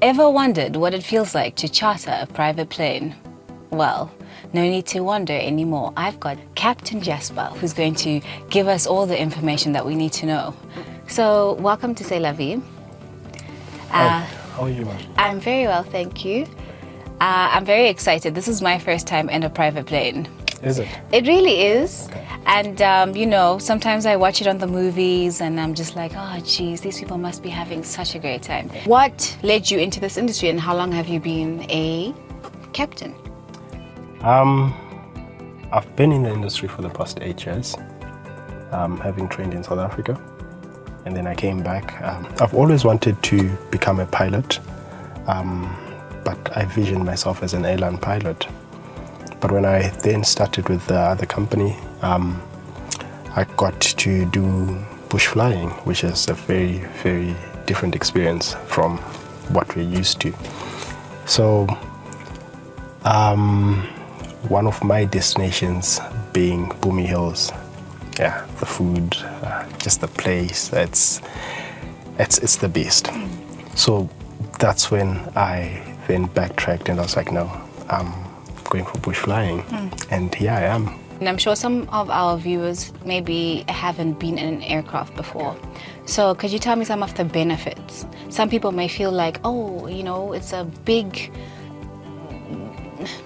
Ever wondered what it feels like to charter a private plane? Well, no need to wonder anymore. I've got Captain Jasper, who's going to give us all the information that we need to know. So, welcome to C'est La Vie. How are you, man? I'm very well, thank you. I'm very excited. This is my first time in a private plane. Is it? It really is. Okay. And, you know, sometimes I watch it on the movies and I'm just like, oh, geez, these people must be having such a great time. What led you into this industry and how long have you been a captain? I've been in the industry for the past 8 years, having trained in South Africa. And then I came back. I've always wanted to become a pilot, but I visioned myself as an airline pilot. But when I then started with the other company, I got to do bush flying, which is a very, very different experience from what we're used to. So one of my destinations being Bumi Hills. Yeah, the food, just the place, it's the best. So that's when I then backtracked and I was like, no, I'm going for bush flying. And here I am. And I'm sure some of our viewers maybe haven't been in an aircraft before. So could you tell me some of the benefits? Some people may feel like, oh, you know, it's a big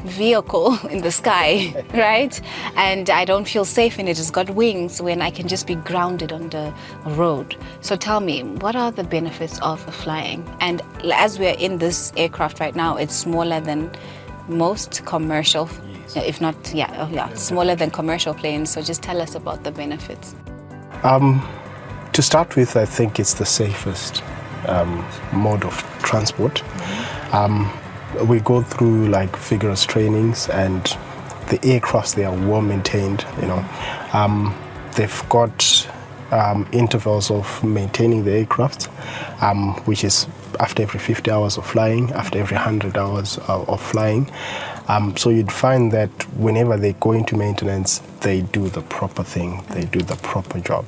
vehicle in the sky, right? And I don't feel safe in it. It's got wings when I can just be grounded on the road. So tell me, what are the benefits of flying? And as we're in this aircraft right now, it's smaller than most commercial, if not, smaller than commercial planes. So just tell us about the benefits. To start with, I think it's the safest mode of transport. We go through like vigorous trainings, and the aircrafts, they are well maintained. You know, they've got intervals of maintaining the aircraft, which is after every 50 hours of flying, after every 100 hours of flying. So you'd find that whenever they go into maintenance, they do the proper thing, they do the proper job.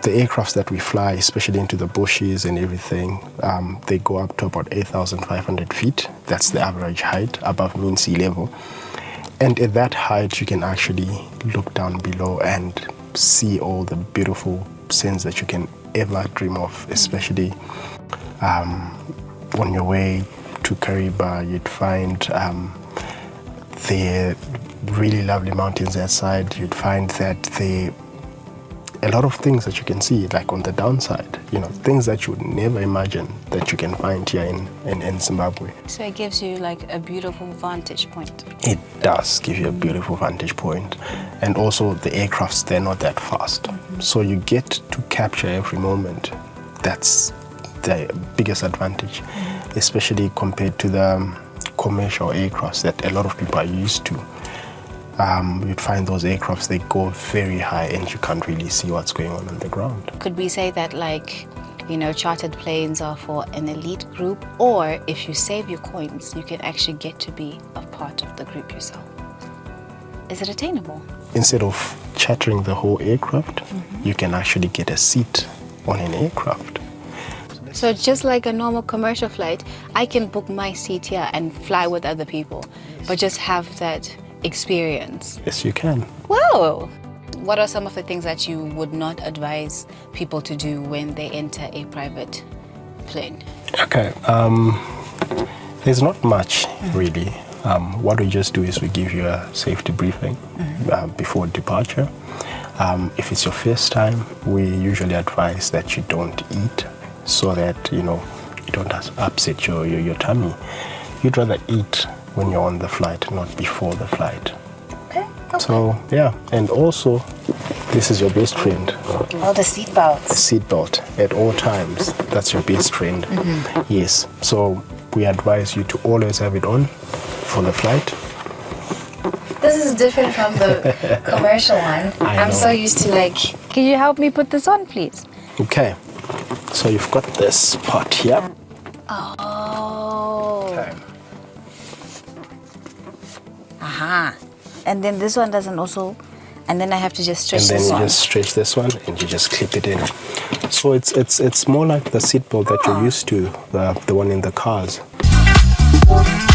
The aircrafts that we fly, especially into the bushes and everything, they go up to about 8,500 feet. That's the average height above mean sea level. And at that height, you can actually look down below and see all the beautiful scenes that you can ever dream of, especially on your way to Kariba. You'd find the really lovely mountains outside. You'd find that a lot of things that you can see, like on the downside, you know, things that you would never imagine that you can find here in Zimbabwe. So it gives you like a beautiful vantage point. It does give you a beautiful vantage point. And also the aircrafts, they're not that fast. So you get to capture every moment. That's the biggest advantage, especially compared to the commercial aircrafts that a lot of people are used to. You'd find those aircrafts, they go very high and you can't really see what's going on the ground. Could we say that, like, you know, chartered planes are for an elite group, or if you save your coins, you can actually get to be a part of the group yourself? Is it attainable? Instead of chartering the whole aircraft, you can actually get a seat on an aircraft. So just like a normal commercial flight, I can book my seat here and fly with other people, but just have that experience. Yes, you can. Wow! What are some of the things that you would not advise people to do when they enter a private plane? Okay, there's not much really. What we just do is we give you a safety briefing before departure. If it's your first time, we usually advise that you don't eat so that, you know, you don't upset your tummy. You'd rather eat when you're on the flight, not before the flight. Okay. So, yeah, and also, this is your best friend. Oh, the seatbelts. The seatbelt at all times. That's your best friend. Yes. So we advise you to always have it on for the flight. This is different from the commercial one. I'm so used to, like, can you help me put this on, please? Okay. So you've got this part here. Oh. Okay. Aha. And then this one doesn't also, and then I have to just stretch and then this you one. just stretch this one and you just clip it in. So it's more like the seatbelt that you're used to, the one in the cars. Bye.